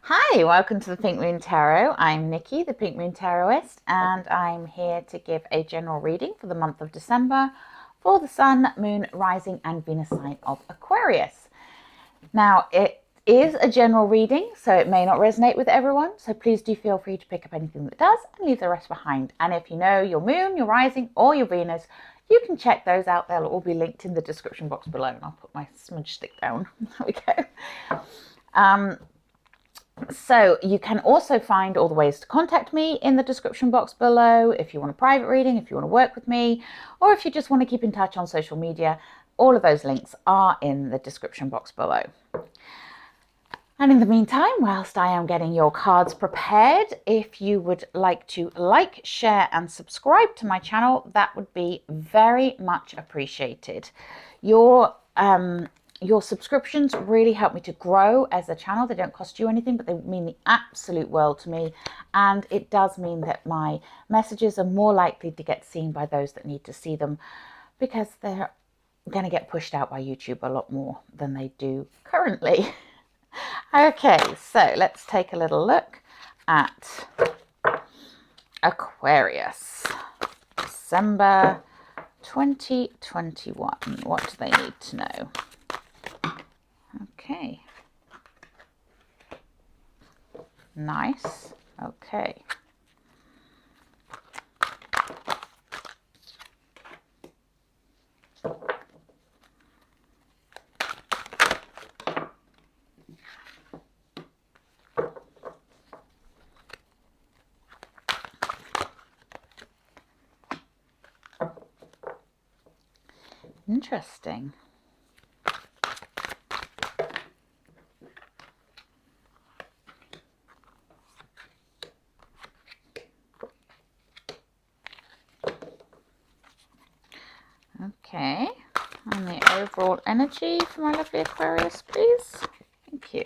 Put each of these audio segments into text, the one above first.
Hi, welcome to the Pink Moon Tarot. I'm Nikki, the Pink Moon Tarotist, and I'm here to give a general reading for the month of December for the Sun, Moon, Rising, and Venus sign of Aquarius. Now, it is a general reading, so it may not resonate with everyone, so please do feel free to pick up anything that does and leave the rest behind. And if you know your Moon, your Rising, or your Venus, you can check those out. They'll all be linked in the description box below, and I'll put my smudge stick down. There we go. So you can also find all the ways to contact me in the description box below if you want a private reading, if you want to work with me, or if you just want to keep in touch on social media. All of those links are in the description box below. And in the meantime, whilst I am getting your cards prepared, if you would like to like, share and subscribe to my channel, that would be very much appreciated. Your subscriptions really help me to grow as a channel. They don't cost you anything, but they mean the absolute world to me. And it does mean that my messages are more likely to get seen by those that need to see them, because they're going to get pushed out by YouTube a lot more than they do currently. Okay, so let's take a little look at Aquarius, December 2021. What do they need to know? Okay. Nice. Okay. Interesting. Okay, and the overall energy for my lovely Aquarius, please. Thank you.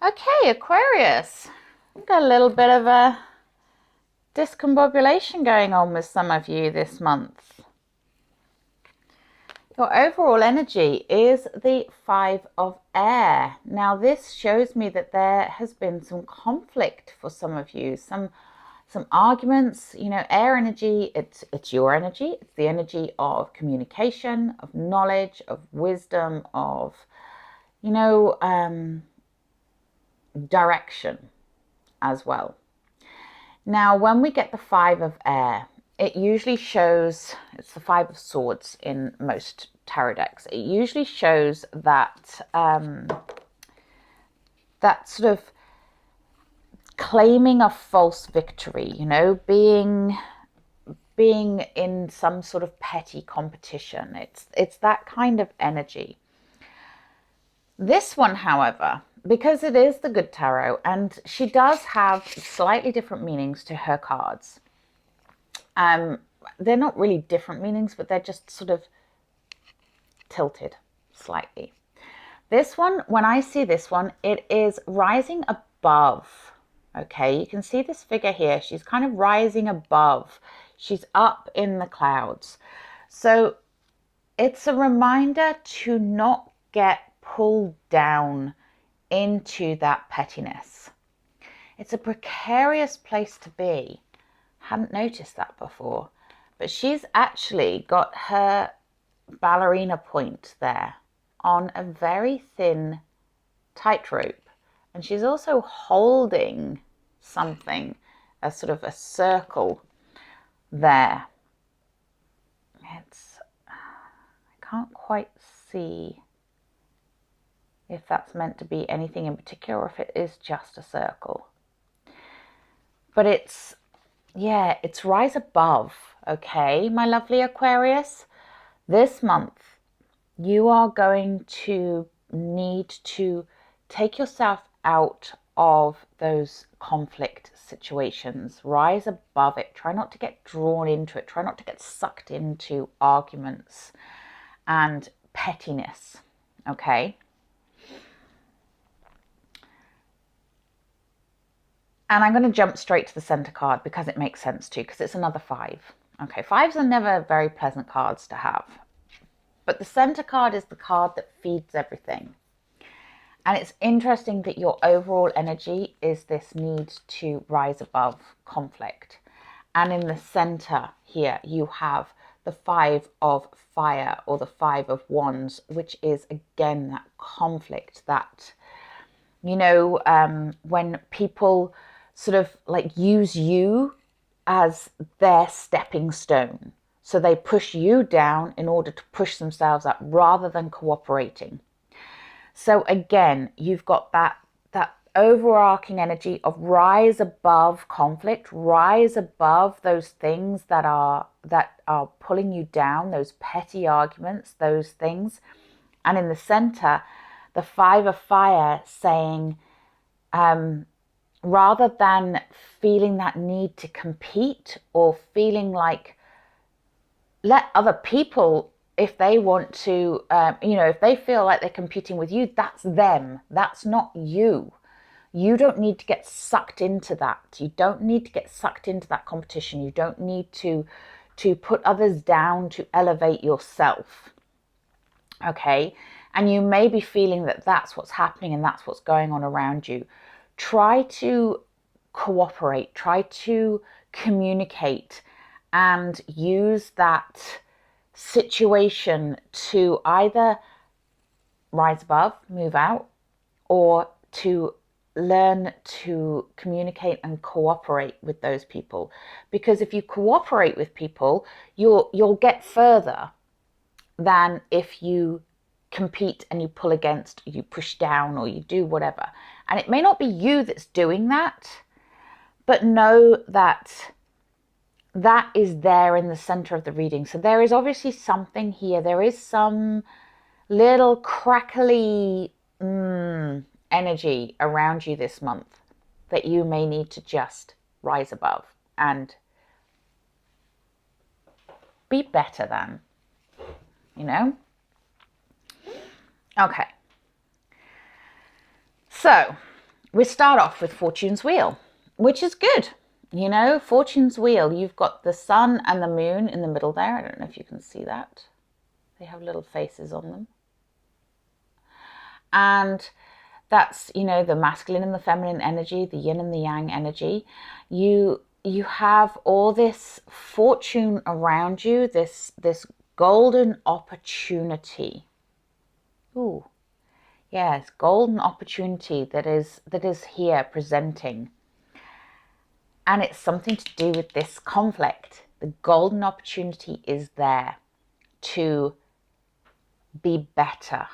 Okay, Aquarius, we've got a little bit of a discombobulation going on with some of you this month. Your overall energy is the 5 of Air. Now, this shows me that there has been some conflict for some of you, some arguments. You know, air energy, it's your energy. It's the energy of communication, of knowledge, of wisdom, of, you know, direction as well. Now, when we get the 5 of Air, it usually shows, it's the 5 of Swords in most tarot decks. It usually shows that that sort of claiming a false victory, you know, being in some sort of petty competition. It's that kind of energy. This one, however, because it is the Good Tarot, and she does have slightly different meanings to her cards. They're not really different meanings, but they're just sort of tilted slightly. This one, when I see this one, it is rising above. Okay, you can see this figure here. She's kind of rising above. She's up in the clouds. So it's a reminder to not get pulled down into that pettiness. It's a precarious place to be. Hadn't noticed that before, but she's actually got her ballerina point there on a very thin tightrope, and she's also holding something, a sort of a circle there. I can't quite see if that's meant to be anything in particular or if it is just a circle, but it's rise above. Okay, my lovely Aquarius, this month you are going to need to take yourself out of those conflict situations. Rise above it. Try not to get drawn into it. Try not to get sucked into arguments and pettiness. Okay. And I'm going to jump straight to the center card because it makes sense too, because it's another 5. Okay, 5s are never very pleasant cards to have. But the center card is the card that feeds everything. And it's interesting that your overall energy is this need to rise above conflict. And in the center here, you have the 5 of fire, or the 5 of wands, which is again that conflict, that, you know, when people sort of like use you as their stepping stone. So they push you down in order to push themselves up rather than cooperating. So again, you've got that overarching energy of rise above conflict, rise above those things that are pulling you down, those petty arguments, those things. And in the center, the 5 of fire saying, rather than feeling that need to compete or feeling like, let other people, if they want to, if they feel like they're competing with you, that's them. That's not you. You don't need to get sucked into that. You don't need to get sucked into that competition. You don't need to put others down to elevate yourself. Okay? And you may be feeling that that's what's happening and that's what's going on around you. Try to cooperate. Try to communicate and use that situation to either rise above, move out, or to learn to communicate and cooperate with those people. Because if you cooperate with people, you'll get further than if you compete and you pull against, you push down, or you do whatever. And it may not be you that's doing that, but know that that is there in the center of the reading. So there is obviously something here. There is some little crackly energy around you this month that you may need to just rise above and be better than, you know? Okay. So we start off with Fortune's Wheel, which is good. You know, Fortune's Wheel, you've got the sun and the moon in the middle there. I don't know if you can see that. They have little faces on them. And that's, you know, the masculine and the feminine energy, the yin and the yang energy. You have all this fortune around you, this golden opportunity. Ooh, yes, golden opportunity that is here presenting. And it's something to do with this conflict. The golden opportunity is there to be better.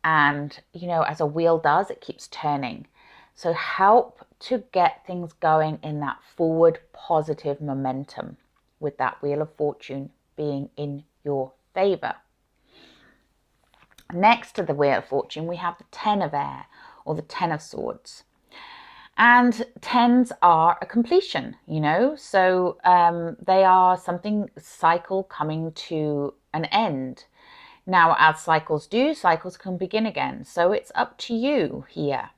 And, you know, as a wheel does, it keeps turning. So help to get things going in that forward positive momentum with that Wheel of Fortune being in your favor. Next to the Wheel of Fortune, we have the 10 of Air, or the 10 of Swords. And 10s are a completion, you know, so they are something, cycle coming to an end. Now, as cycles do, cycles can begin again. So it's up to you here.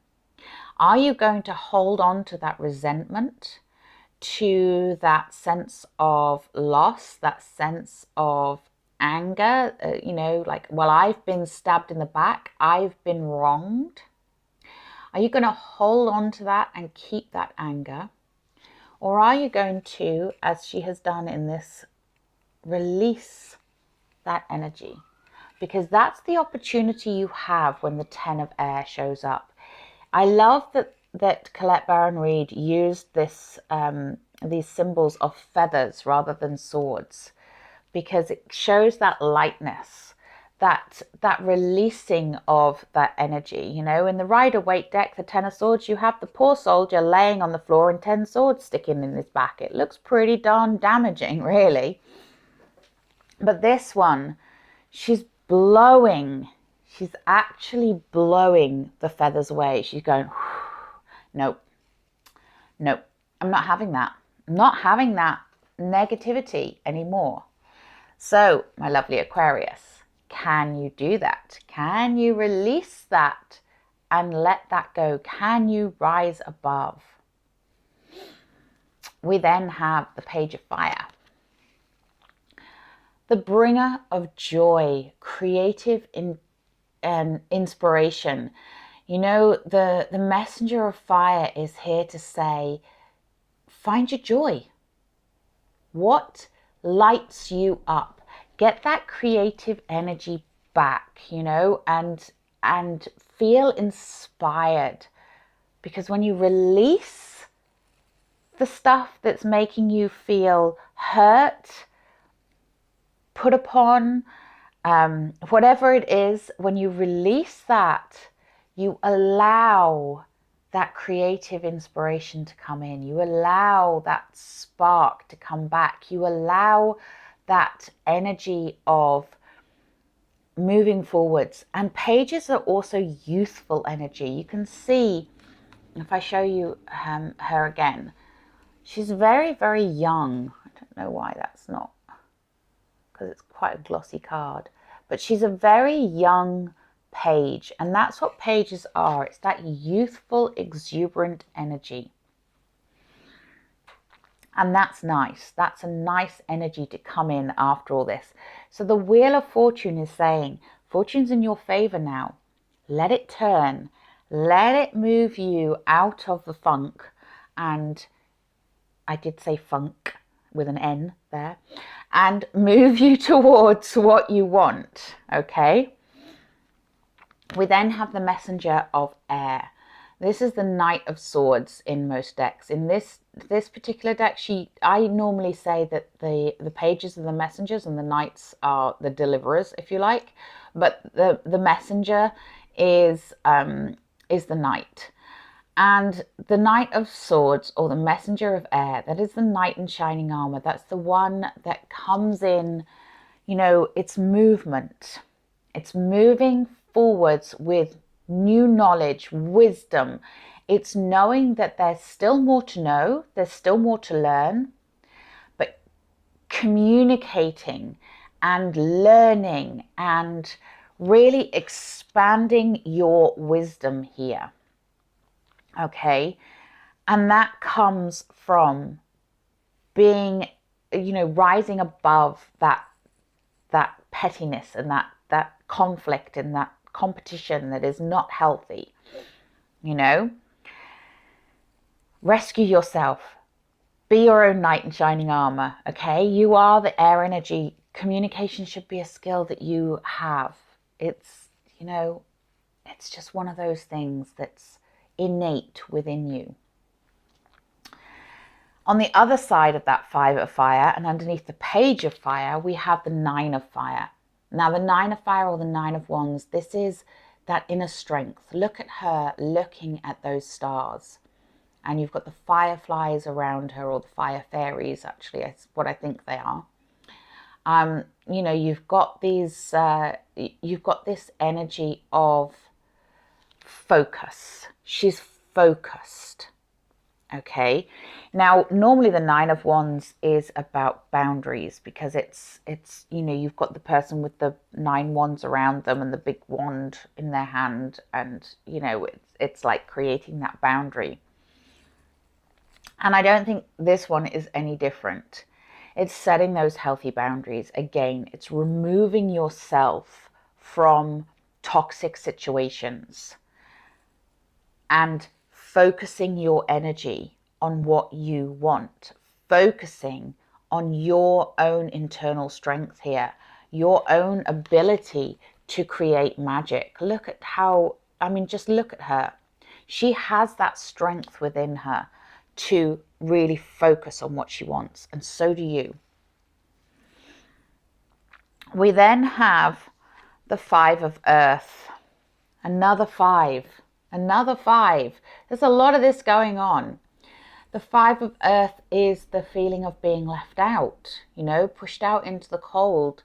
Are you going to hold on to that resentment, to that sense of loss, that sense of anger, you know, like, well, I've been stabbed in the back, I've been wronged? Are you going to hold on to that and keep that anger? Or are you going to, as she has done in this, release that energy? Because that's the opportunity you have when the 10 of Air shows up. I love that Colette Baron-Reid used this these symbols of feathers rather than swords, because it shows that lightness, that releasing of that energy. You know, in the Rider-Waite deck, the 10 of Swords, you have the poor soldier laying on the floor and 10 swords sticking in his back. It looks pretty darn damaging, really. But this one, she's blowing. She's actually blowing the feathers away. She's going, nope, nope, I'm not having that. I'm not having that negativity anymore. So, my lovely Aquarius, can you do that? Can you release that and let that go? Can you rise above? We then have the Page of Fire. The bringer of joy, creative inspiration. You know, the messenger of fire is here to say, find your joy. What lights you up? Get that creative energy back, you know, and feel inspired. Because when you release the stuff that's making you feel hurt, put upon, whatever it is, when you release that, you allow that creative inspiration to come in. You allow that spark to come back. You allow that energy of moving forwards. And pages are also youthful energy. You can see, if I show you her again, she's very, very young. I don't know why that's not, because it's quite a glossy card. But she's a very young page, and that's what pages are. It's that youthful, exuberant energy. And that's nice. That's a nice energy to come in after all this. So the Wheel of Fortune is saying, fortune's in your favor now. Let it turn. Let it move you out of the funk. And I did say funk with an N there. And move you towards what you want. Okay? We then have the Messenger of Air. This is the Knight of Swords in most decks. In this particular deck, I normally say that the pages are the messengers and the knights are the deliverers, if you like. But the messenger is the knight. And the Knight of Swords, or the Messenger of Air, that is the knight in shining armor. That's the one that comes in, you know, it's movement. It's moving forwards with new knowledge, wisdom. It's knowing that there's still more to know, there's still more to learn, but communicating and learning and really expanding your wisdom here. Okay, and that comes from being, you know, rising above that pettiness and that conflict and that competition that is not healthy. You know, rescue yourself. Be your own knight in shining armor. Okay, you are the air energy. Communication should be a skill that you have. It's, you know, it's just one of those things that's innate within you. On the other side of that Five of Fire and underneath the Page of Fire, we have the Nine of Fire. Now the Nine of Fire, or the Nine of Wands, this is that inner strength. Look at her looking at those stars. And you've got the fireflies around her, or the fire fairies, actually, is what I think they are. You know, you've got these, you've got this energy of focus. She's focused. Okay. Now, normally the Nine of Wands is about boundaries, because it's, you know, you've got the person with the 9 wands around them and the big wand in their hand. And, you know, it's like creating that boundary. And I don't think this one is any different. It's setting those healthy boundaries. Again, it's removing yourself from toxic situations and focusing your energy on what you want, focusing on your own internal strength here, your own ability to create magic. Look at how, I mean, just look at her. She has that strength within her to really focus on what she wants, and so do you. We then have the Five of Earth. Another 5. Another 5. There's a lot of this going on. The Five of Earth is the feeling of being left out, you know, pushed out into the cold,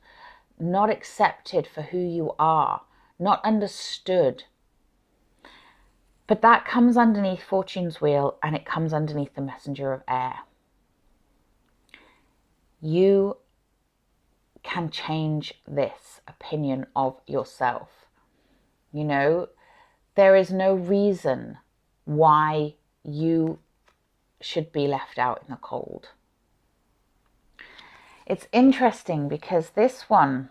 not accepted for who you are, not understood. But that comes underneath Fortune's Wheel, and it comes underneath the Messenger of Air. You can change this opinion of yourself. You know, there is no reason why you should be left out in the cold. It's interesting because this one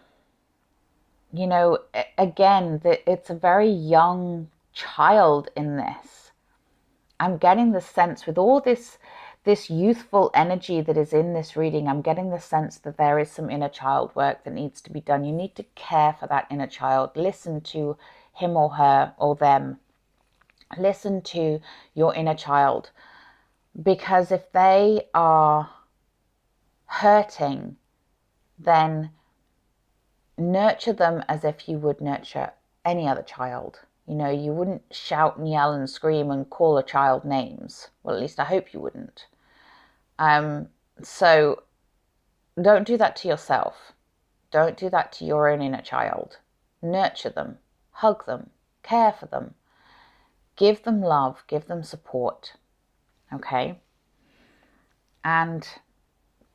You know, again, it's a very young child in this. I'm getting the sense with all this youthful energy that is in this reading, I'm getting the sense that there is some inner child work that needs to be done. You need to care for that inner child. Listen to him or her or them. Listen to your inner child, because if they are hurting, then nurture them as if you would nurture any other child. You know, you wouldn't shout and yell and scream and call a child names. Well, at least I hope you wouldn't. So don't do that to yourself. Don't do that to your own inner child. Nurture them, hug them, care for them, give them love, give them support. Okay? And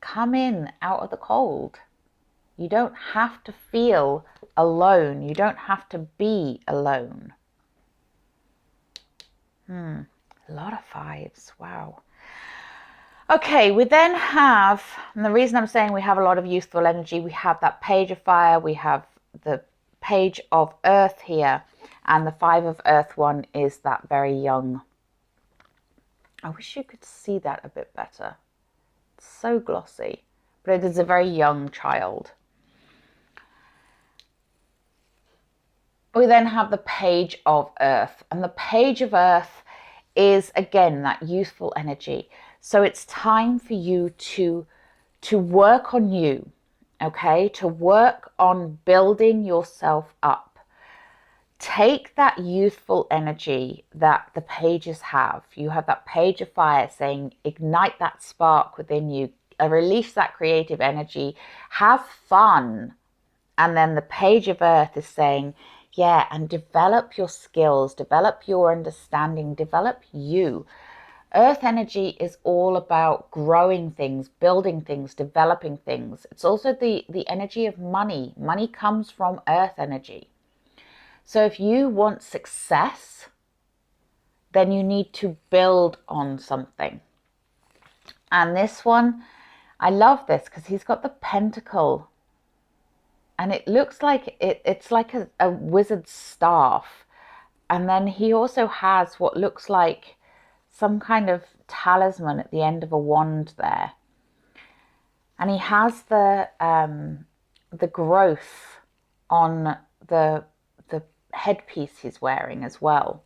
come in out of the cold. You don't have to feel alone. You don't have to be alone. A lot of fives. Wow. Okay, we then have, and the reason I'm saying we have a lot of youthful energy, we have that page of fire, we have the page of earth here, and the 5 of earth one is that very young. I wish you could see that a bit better. It's so glossy, but it is a very young child. We then have the page of earth, and the page of earth is again that youthful energy. So it's time for you to work on you, okay? To work on building yourself up. Take that youthful energy that the pages have. You have that page of fire saying, ignite that spark within you, release that creative energy, have fun. And then the page of earth is saying, yeah, and develop your skills, develop your understanding, develop you. Earth energy is all about growing things, building things, developing things. It's also the energy of money. Money comes from earth energy. So if you want success, then you need to build on something. And this one, I love this because he's got the pentacle. And it looks like it's like a wizard's staff. And then he also has what looks like some kind of talisman at the end of a wand there. And he has the growth on the headpiece he's wearing as well.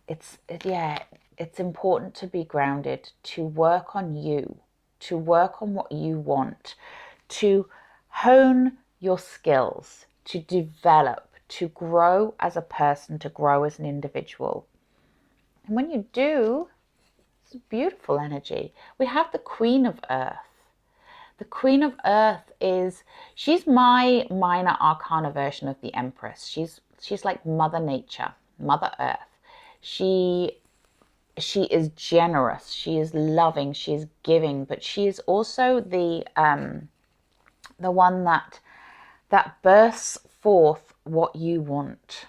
It's important to be grounded, to work on you, to work on what you want, to hone your skills, to develop, to grow as a person, to grow as an individual. And when you do, it's a beautiful energy. We have the Queen of Earth. The Queen of Earth she's my minor arcana version of the Empress. She's like Mother Nature, Mother Earth. She is generous, she is loving, she is giving, but she is also the one that bursts forth what you want,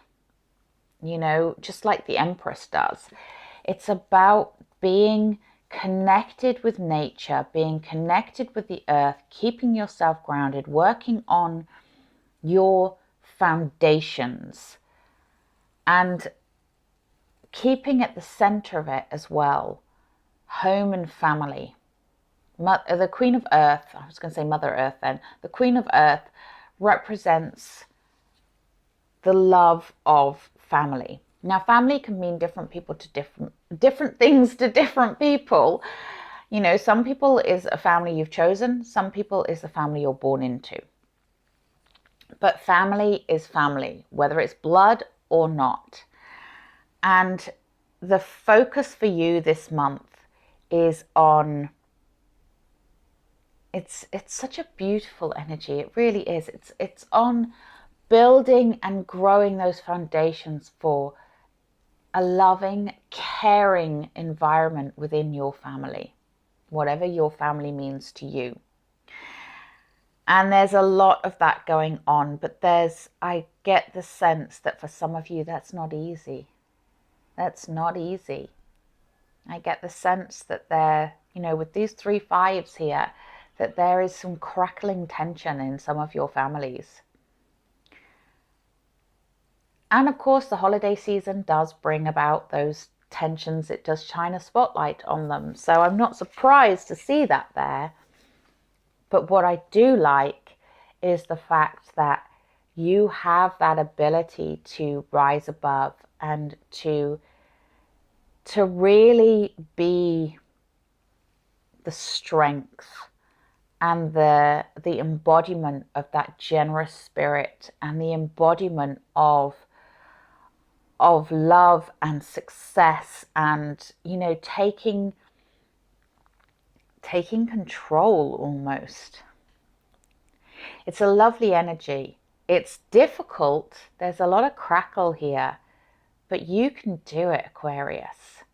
you know, just like the Empress does. It's about being connected with nature, being connected with the earth, keeping yourself grounded, working on your foundations, and keeping at the center of it as well, home and family. The Queen of Earth, I was going to say Mother Earth then, the Queen of Earth represents the love of family. Now, family can mean different people to different things to different people. You know, some people is a family you've chosen, some people is the family you're born into. But family is family, whether it's blood or not. And the focus for you this month is on, it's such a beautiful energy. It really is. It's on building and growing those foundations for a loving, caring environment within your family, whatever your family means to you. And there's a lot of that going on, but I get the sense that for some of you, that's not easy. That's not easy. I get the sense that there, you know, with these 3 5s here, that there is some crackling tension in some of your families. And of course, the holiday season does bring about those tensions. It does shine a spotlight on them. So I'm not surprised to see that there. But what I do like is the fact that you have that ability to rise above and to really be the strength and the embodiment of that generous spirit and the embodiment of love and success and, you know, taking control almost. It's a lovely energy. It's difficult. There's a lot of crackle here, but you can do it, Aquarius.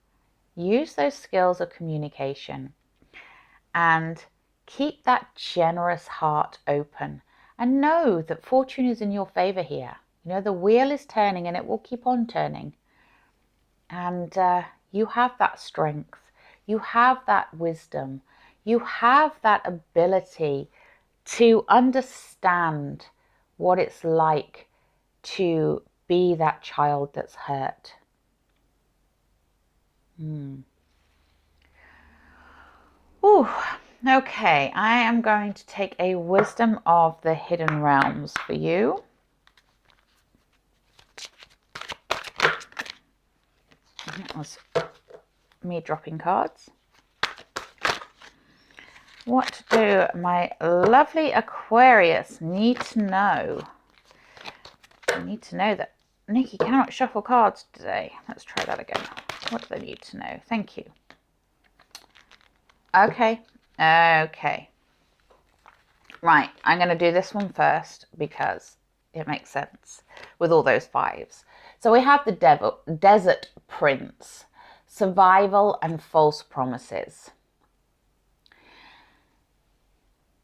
Use those skills of communication and keep that generous heart open and know that fortune is in your favor here. You know, the wheel is turning and it will keep on turning. And you have that strength. You have that wisdom. You have that ability to understand what it's like to be that child that's hurt. Ooh, okay, I am going to take a Wisdom of the Hidden Realms for you. That was me dropping cards. What do my lovely Aquarius need to know? I need to know that Nikki cannot shuffle cards today. Let's try that again. What do they need to know? Thank you. Okay. Right, I'm going to do this one first because it makes sense with all those fives. So we have the Desert Prince, survival and false promises.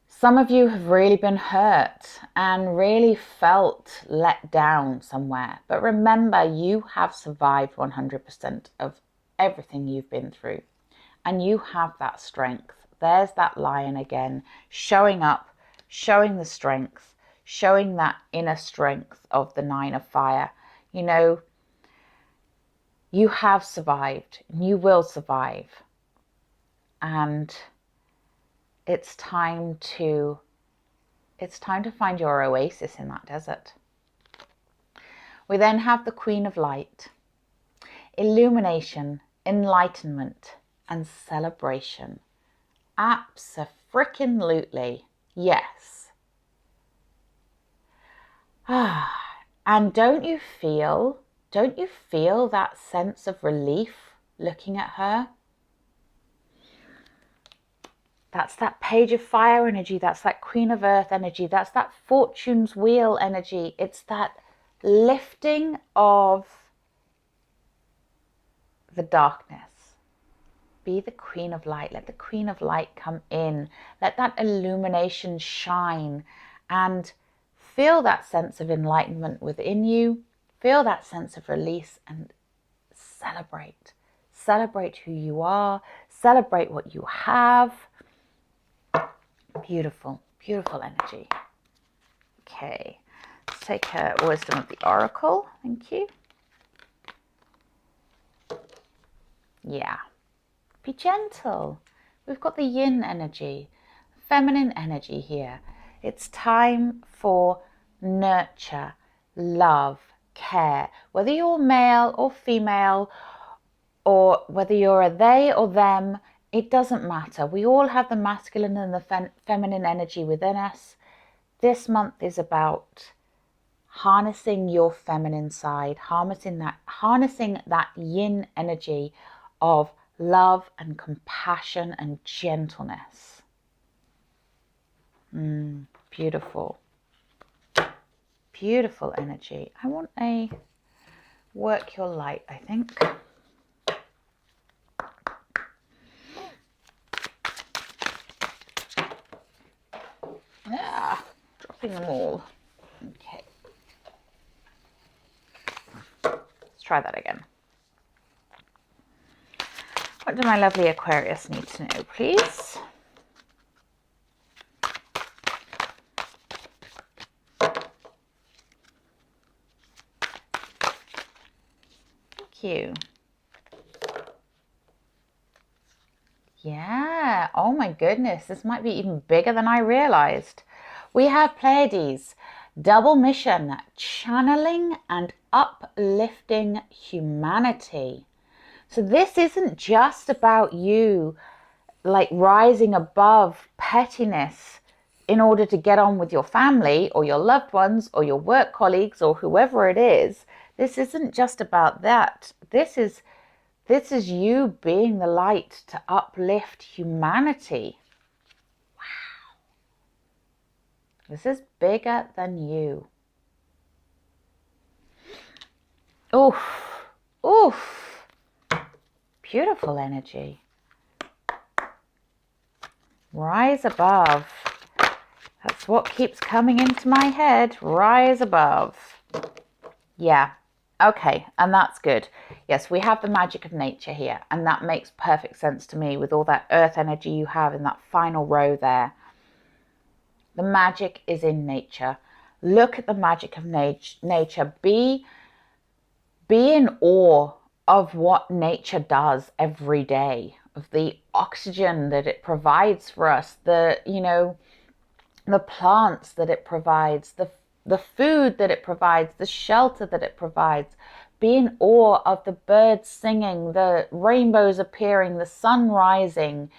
Some of you have really been hurt and really felt let down somewhere. But remember, you have survived 100% of everything you've been through. And you have that strength. There's that lion again, showing up, showing the strength, showing that inner strength of the Nine of Fire. You know, you have survived, and you will survive. And it's time to find your oasis in that desert. We then have the Queen of Light, illumination, enlightenment, and celebration. Abso-freaking-lutely, yes. And don't you feel that sense of relief looking at her? That's that Page of Fire energy. That's that Queen of Earth energy. That's that Fortune's Wheel energy. It's that lifting of the darkness. Be the Queen of Light. Let the Queen of Light come in. Let that illumination shine and feel that sense of enlightenment within you. Feel that sense of release and celebrate. Celebrate who you are. Celebrate what you have. Beautiful, beautiful energy. Okay, let's take a Wisdom of the Oracle. Thank you. Yeah, be gentle. We've got the yin energy, feminine energy here. It's time for nurture, love, care. Whether you're male or female, or whether you're a they or them, it doesn't matter. We all have the masculine and the feminine energy within us. This month is about harnessing your feminine side, harnessing that yin energy of love and compassion and gentleness. Beautiful. Beautiful energy. I want a Work Your Light, I think. Yeah, dropping them all. Okay. Let's try that again. What do my lovely Aquarius need to know, please? you. Yeah, oh my goodness, this might be even bigger than I realized. We have Pleiades, double mission, channeling and uplifting humanity. So this isn't just about you like rising above pettiness in order to get on with your family or your loved ones or your work colleagues or whoever it is. This isn't just about that. This is you being the light to uplift humanity. Wow. This is bigger than you. Oof. Oof. Beautiful energy. Rise above. That's what keeps coming into my head. Rise above. Yeah. Okay, and that's good. Yes, we have the magic of nature here, and that makes perfect sense to me with all that earth energy you have in that final row there. The magic is in nature. Look at the magic of nature. Be in awe of what nature does every day, of the oxygen that it provides for us, the plants that it provides, the food that it provides, the shelter that it provides. Be in awe of the birds singing, the rainbows appearing, the sun rising,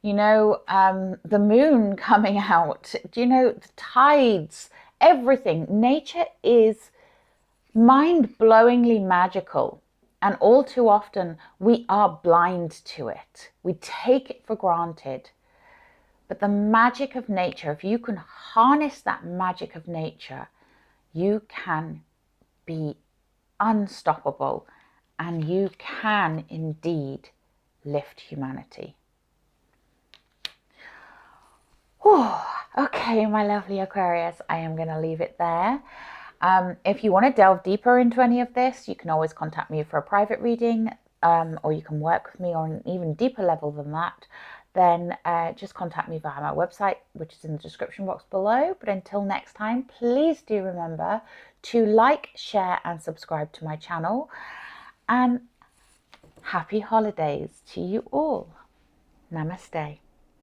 the moon coming out, the tides, everything. Nature is mind-blowingly magical. And all too often we are blind to it. We take it for granted. But the magic of nature, if you can harness that magic of nature, you can be unstoppable and you can indeed lift humanity. Whew. Okay, my lovely Aquarius, I am going to leave it there. If you want to delve deeper into any of this, you can always contact me for a private reading, or you can work with me on an even deeper level than that. Then just contact me via my website, which is in the description box below. But until next time, please do remember to like, share and subscribe to my channel. And happy holidays to you all. Namaste.